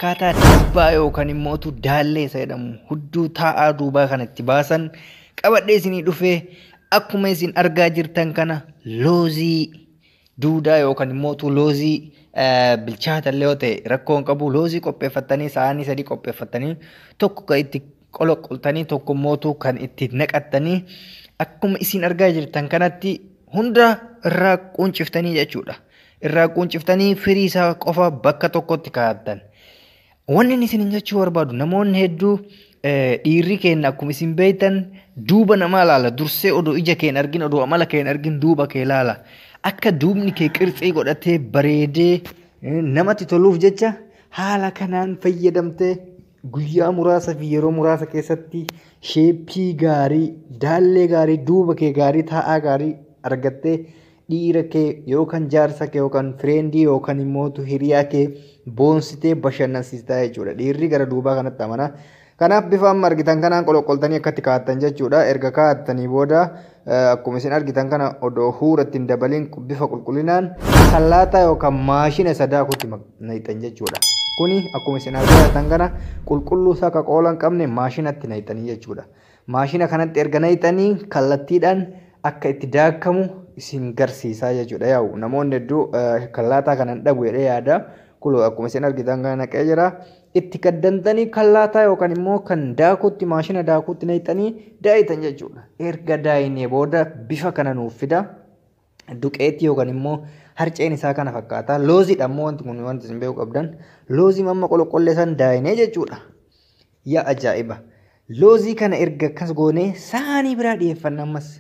akkaataa dubbaa yookaan immoo daallee isa jedhamu hudduu taa'aa duubaa kanatti baasan qabadhee isinii dhufee akkuma isin argaa jirtan kana loozii duudaa yookaan immoo loozii bilchaata illee yoo ta'e rakkoo hin qabu loozii qopheeffatanii saanii sadii qopheeffatanii tokko kan itti qoloqoltanii tokko immoo kan itti naqattanii akkuma isin argaa jirtan kanatti hunda irraa qunciftanii jechuudha. Irraa qunciftanii firii isaa qofa bakka tokkotti kaa'attan. Wanni isin jechuu barbaadu namoonni hedduu dhiirri keenya akkuma isin beektan duuba namaa ilaala. Dursee odoo ija keen argin odoo amala keen argin duuba kee ilaala. Akka duubni kee qirxii godhatee bareedee namatti toluuf jecha haala kanaan fayyadamtee guyyaa muraasa fi yeroo muraasa keessatti sheeppii gaarii, daallee gaarii, duuba kee gaarii, taa'aa gaarii argattee dhiira kee yookaan jaarsa kee yookaan fireendii yookaan immoo hiriyaa kee boonsitee bashannansiistaa jechuudha. Dhiirri gara duubaa kanatti amana. Kanaaf bifa amma argitan kanaan qoloqoltanii akkatti kaa'attan jechuudha. Erga kaa'attanii booda akkuma isin argitan kana odoo huuratti hin dabaliin bifa qulqullinaan kallaataa yookaan maashina sadaakutti naqxan jechuudha. Kuni akkuma isin argitan kana qulqulluu isaa akka qoola hin qabne maashinatti naqxanii jechuudha. Maashina kanatti erga naqxanii kallattiidhaan akka itti daakamu isin garsiisaa jechuudha. Yaa'u namoonni hedduu kallaataa kanan dhabu jedhee yaada. Kulo akkuma isin argitan kana naqee jira. Itti kaddantanii kallaataa yookaan immoo kan daakutti maashina daakutti naqxanii daa'itan jechuudha. Erga daa'inee booda bifa kana nuuf fida. Duqeetii yookaan immoo harceen isaa kana fakkaata. Looziidha immoo wanti kun wanti isin beekuu qabdan. Loozii mamma qoloqollee san daa'inee jechuudha. Yaa ajaa'iba! Loozii kana erga akkas goonee saanii biraa dhiyeeffanna ammas.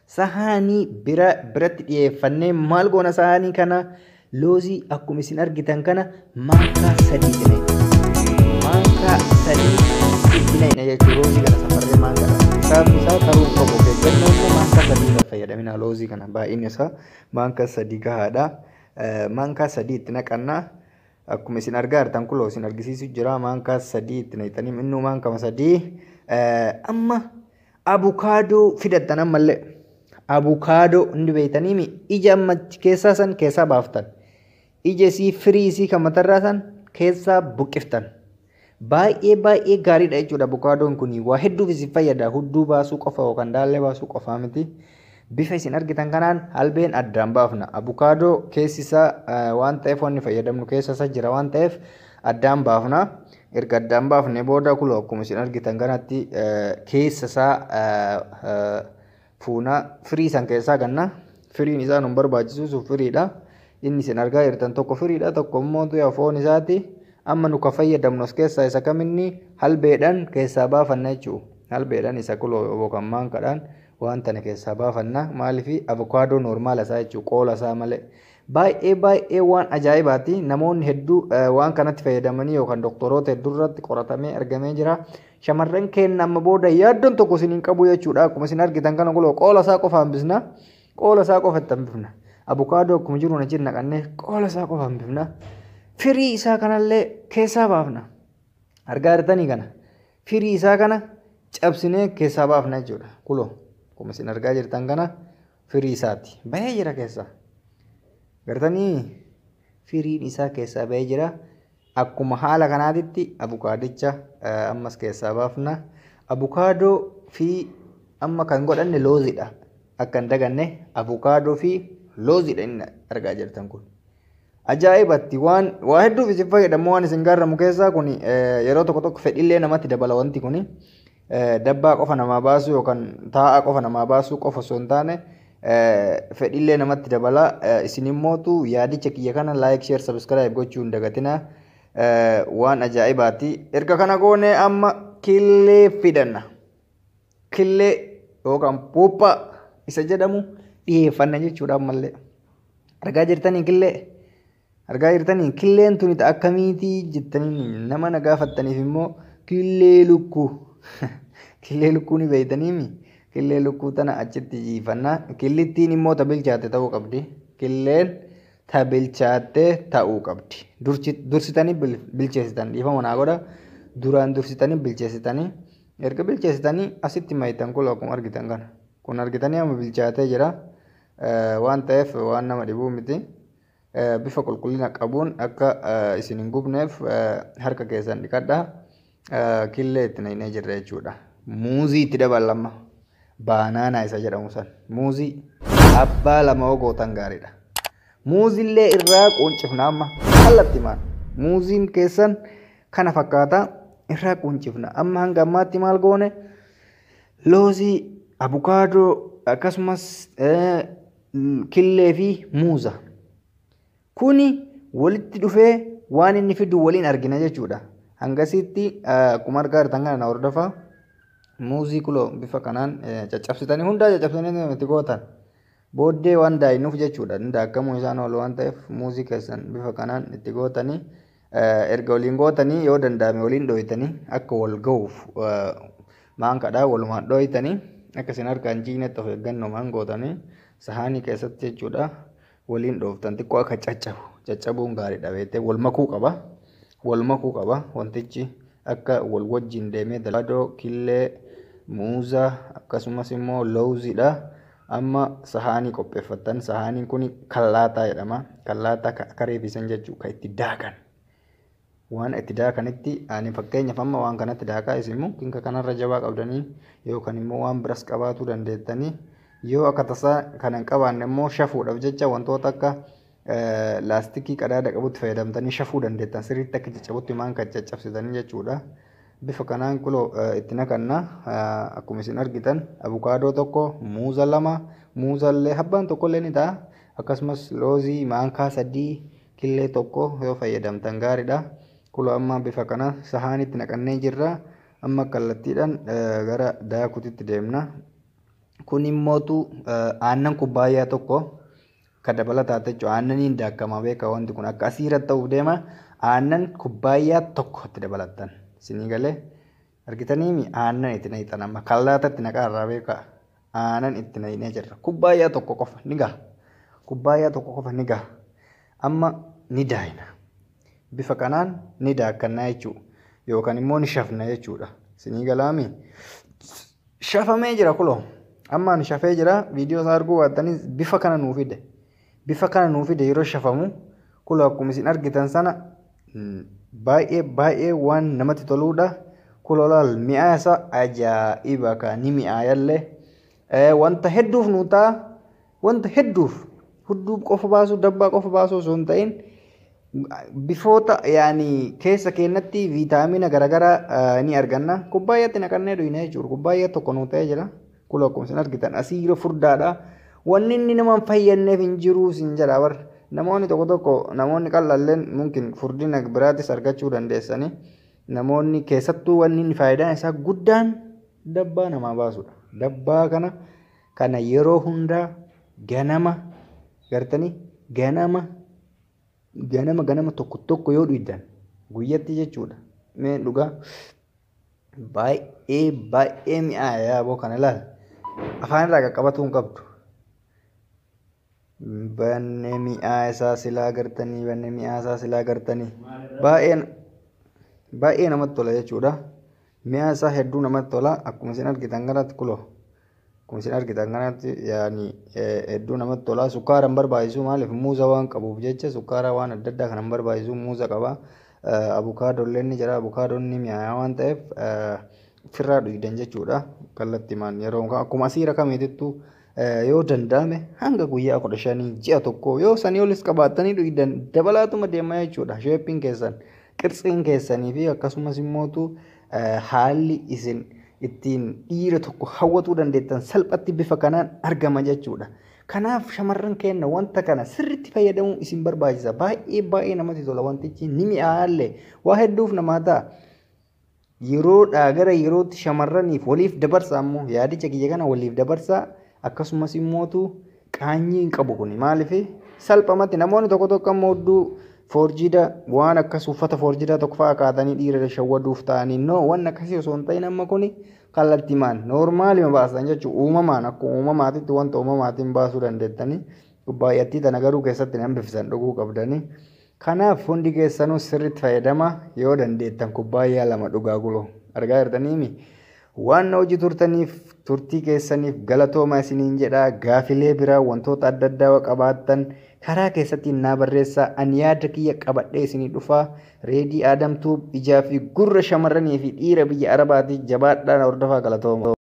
Saanii biratti dhiyeeffannee maal goona saanii kana loozii akkuma isin argitan kana maankaa sadii naqna. Maankaa sadii itti naqna jechuudha. Loozii kana safarree maankaadha. Sababni isaa taruu qabu keeggannoo immoo maankaa sadii kan fayyadamina loozii kana baay'inni isaa maankaa sadii gahaadha. Maankaa sadii itti naqanna. Akkuma isin argaa jirtan kun isin argisiisu jira maankaa sadii itti naqxanii innuu maankama sadii amma abukaadoo fidattan ammallee. Abukaadoo hundi beeytanii ija amma keessaa san keessaa baaftan. Ija isii firii isii kan matarraa san keessaa buqqiftan. Baay'ee gaariidha jechuudha abukaadoon kun. Waa hedduuf isin fayyada. Hudduu baasuu qofa yookaan daallee baasuu qofaa miti. Bifa isin argitan kanaan albeen addaan baafna. Abukaadoo keessi isaa waan ta'eef wanni fayyadamnu keessa isaa jira waan ta'eef addaan baafna. Erga addaan baafne booda kuloo akkuma isin argitan kanatti keessa isaa fuuna firii san keessaa ganna. Firiin isaa nun barbaachisuuf firiidha. Inni isin argaa jirtan tokko firiidha tokko immoo foon isaati. Amma nu ka fayyadamnu as keessaa isa kaminni halbeedhaan keessaa baafanna jechuudha. Halbeedhaan isa kuloo yookaan maankaadhaan waan tana keessaa baafanna. Maaliif abukaadoo normaala isaa jechuudha qoola isaa malee. Baay'ee waan ajaa'ibaati. Namoonni hedduu waan kanatti fayyadamanii yookaan doktoroota hedduu irratti qoratamee argamee jira. Shamarran keenya amma booda yaaddoon tokko isin hin qabu jechuudha. Akkuma isin argitan kana kuloo qoola isaa qofa hambisna. Qoola isaa qofa itti hambifna. Abukaadoo akkuma jiru na jira naqannee qoola isaa qofa hambifna. Firii isaa kanallee keessaa baafna. Argaa jirtanii kana. Firii isaa kana cabsinee keessaa baafna jechuudha. Kuloo akkuma isin argaa jirtan kana firii isaati. Bahee jira keessaa. Gartanii firiin isaa keessaa bahee jira. Akkuma haala kanaatitti abukaadicha ammas keessaa baafna. Abukaadoo fi amma kan godhanne looziidha. Akka hin daganne abukaadoo fi looziidha inni argaa jirtan kun. Ajaa'ibatti waa hedduuf isin fayyadamu waan isin gaarramu keessaa kun yeroo tokko fedhillee namatti dabala wanti kun. Dabbaa qofa namaa baasuu yookaan taa'aa qofa namaa baasuu qofa osoo hin taane fedhillee namatti dabala. Isin immootu yaadicha kiyya kana like share subscribe gochuu hin dagatina. Waan ajaa'ibaati. Erga kana goone amma killee fidanna. Killee yookaan puuphaa isa jedhamu dhiyeeffanna jechuudha ammallee. Argaa jirtanii killee. Argaa jirtanii killeen tuni akkamiitii jettanii nama na gaafattaniif immoo killee lukkuu. Killee lukkuu ni beeytaniimi. Killee lukkuu tana achitti jiifanna. Killittiin immoo tabilchaate ta'uu qabdi. Killeen tabilchaattee ta'uu qabdi. Dursitanii bilcheessitan dhiifama naa godha. Duraan dursitanii bilcheessitanii. Erga bilcheessitanii asitti mayitan kun akkuma argitan kana. Kun argitanii amma bilchaatee jira. Waan ta'eef waan nama dhibuu miti. bifa qulqullina qabuun akka isin hin gubneef harka keessan dhiqadhaa. Killee itti naqnee jirra jechuudha. Muuzii itti dabalama. Baanaanaa isa jedhamu san. Muuzii abbaa lama gootan gaariidha. Muuzillee irraa quuncifna amma kallattimaan. Muuziin keessan kana fakkaata irraa quuncifna. Amma hanga ammaatti maal goone? Loozii, abukaadoo akkasumas killee fi muuza. Kuni walitti dhufee waan inni fidu waliin argina jechuudha. Hangasitti akkuma argaa jirtan kana hordofaa. Muuzii kuloo bifa kanaan caccabsitanii hundaa caccabsanii itti gootan. Booddee waan daa'inuuf jechuudha. Daakkamuu isaan oolu waan ta'eef muuzii keessan bifa kanaan itti gootanii erga waliin gootanii yoo danda'ame waliin dhohitanii akka wal ga'uuf maankadhaa walumaan dhohitanii akkasiin harkaan jiinetti of eeggannomaan gootanii sahaanii keessatti jechuudha waliin dhooftan xiqqoo akka caccabuun gaariidha beektee wal makuu qaba wantichi akka wal wajjin deemee dalaadoo killee muuza akkasumas immoo looziidha. Amma sahaanii qopheeffatan sahaaniin kun kallaataa jedhama. Kallaataa akka reebisan jechuudha kan itti daakan. Waan itti daakanitti ani fakkeenyaaf amma waan kanatti daakaa isinimmoo kinka kanarra jabaa qabdanii yookaan immoo waan biras qabaatuu dandeettanii yoo akka tasaa kanan qabaanne immoo shafuudhaaf jecha wantoota akka laastikii qadaada qabutti fayyadamtanii shafuu dandeettan sirriitti akka caccabutti maan kan caccabsitanii jechuudha. Bifa kanaan kuloo itti naqanna akkuma isin argitan abukaadoo tokko muuza lama muuzallee habbaan tokkollee ni ta'a akkasumas loozii maankaa 3 killee tokko yoo fayyadamtan gaariidha. Kuloo amma bifa kana sahaanitti naqannee jirra. Amma kallattiidhaan gara daakutitti deemna. Kun immootu aannan kubbaayyaa tokko kan dabalataa jechuudha. Aannaniin daakkamaa beeka wanti kun akka asiirratti ta'uuf deema. Aannan kubbaayyaa tokko itti dabalatan. Sinii galee argitanii aannan itti naqxan amma kallaatatti naqaarraa beeka aannan itti naqnee jirra. Kubbaayyaa tokko qofa ni gaha. Kubbaayyaa tokko qofa ni gaha. Amma ni daayina. Bifa kanaan ni daakkannaa jechuudha. Yookaan immoo ni shafna jechuudha. Sinii galaami shafamee jira kuloo. Amma ni shafee jira. Viidiyoo isaa arguu baattanii bifa kana nuu fide. Bifa kana nuu fide yeroo shafamu kuloo akkuma isin argitan sana baay'ee waan namatti toluudha. Kuloolaal mi'aa isaa ajaa'iba kan ni mi'aayallee wanta hedduuf nu ta'a. Wanta hedduuf hudduu qofa baasuu dabbaa qofa baasuu osoo hin ta'in bifoota yaani keessa keenyatti viitaamina garaagaraa ni arganna. Kubbaayyaatti naqannee dhuyina jechuudha. Kubbaayyaa tokko nu ta'ee jira. Kuloo akkuma isin argitan asiirra furdaadha. Wanni inni nama hin fayyadneef hin jiru sin jedha warra. Namoonni tokko namoonni qal'alleen mungkin furdina biraatis argachuu dandeessanii namoonni keessattuu wanni inni faayidaan isaa guddaan dabbaa namaa baasudha. Dabbaa kana yeroo hundaa ganama gartanii ganama tokko yoo dhuydan guyyatti jechuudha. Mee dhugaa baay'ee mi'aayaa yaaboo kana ilaala. Afaan irraa qaqqabatuu hin qabdu. Banne mi'aa isaa silaa gartanii baay'ee namatti tola jechuudha. Mi'aa isaa hedduu namatti tola akkuma isin argitan kanatti kuloo akkuma isin argitan kanatti yaani hedduu namatti tola. Sukkaara hin barbaachisu maaliif muuza waan qabuuf jecha sukkaara waan adda addaa kan hin barbaachisu muuza qaba. Abukaadollee ni jira. Abukaadoon ni mi'aayaa waan ta'eef firraa dhuydan jechuudha. Kallattimaan yeroo akkuma asiira kamiitittuu yoo danda'ame hanga guyyaa 15 ji'a tokko yoo sanii olis qabaatanii dhuydan dabalaatuma deemaa jechuudha. Sheeppiin keessan qirtsiin keessanii fi akkasumas immootu haalli isin ittiin dhiira tokko hawwatuu dandeettan salphatti bifa kanaan argama jechuudha. Kanaaf shamarran keenya wanta kana sirriitti fayyadamuu isin barbaachisa. Baay'ee namatti tola wantichi ni mi'aayallee waa hedduuf namaa ta'a. Yeroodhaa gara yerootti shamarraniif waliif dabarsa ammoo yaadicha kiyya kana waliif dabarsa. Akkasumas immootu qaanyii hin qabu kun maaliif salphamatti namoonni tokko ammoo hedduu foorjiidha waan akkas uffata foorjiidhaa tokko fa'aa kaatanii dhiira shawwaduuf ta'anii waan akkasii osoo hin ta'in amma kun kallattimaan noormaalima baasan jechuudha. Uumamaan akkuma uumamaatitti wanta uumamaatiin baasuu dandeettanii kubbaayyaattii tana garuu keessatti nan bifisan dhuguu qabdanii. Kanaaf hundi keessanuu sirriitti fayyadama yoo dandeettan kubbaayyaa 2 dhugaa guloo argaa jirtaniimi. Waan hojii turtaniif turtii keessaniif galatooma isiniin jedha. Gaafilee biraa wantoota adda addaa qabaattan karaa keessatti naa barreessaa. Ani yaada kiyya qabadhee isinii dhufaa. Reedii Aadamtuu ijaa fi gurra shamarranii fi dhiira biyya Arabaati jabaadhaan hordofaa galatooma.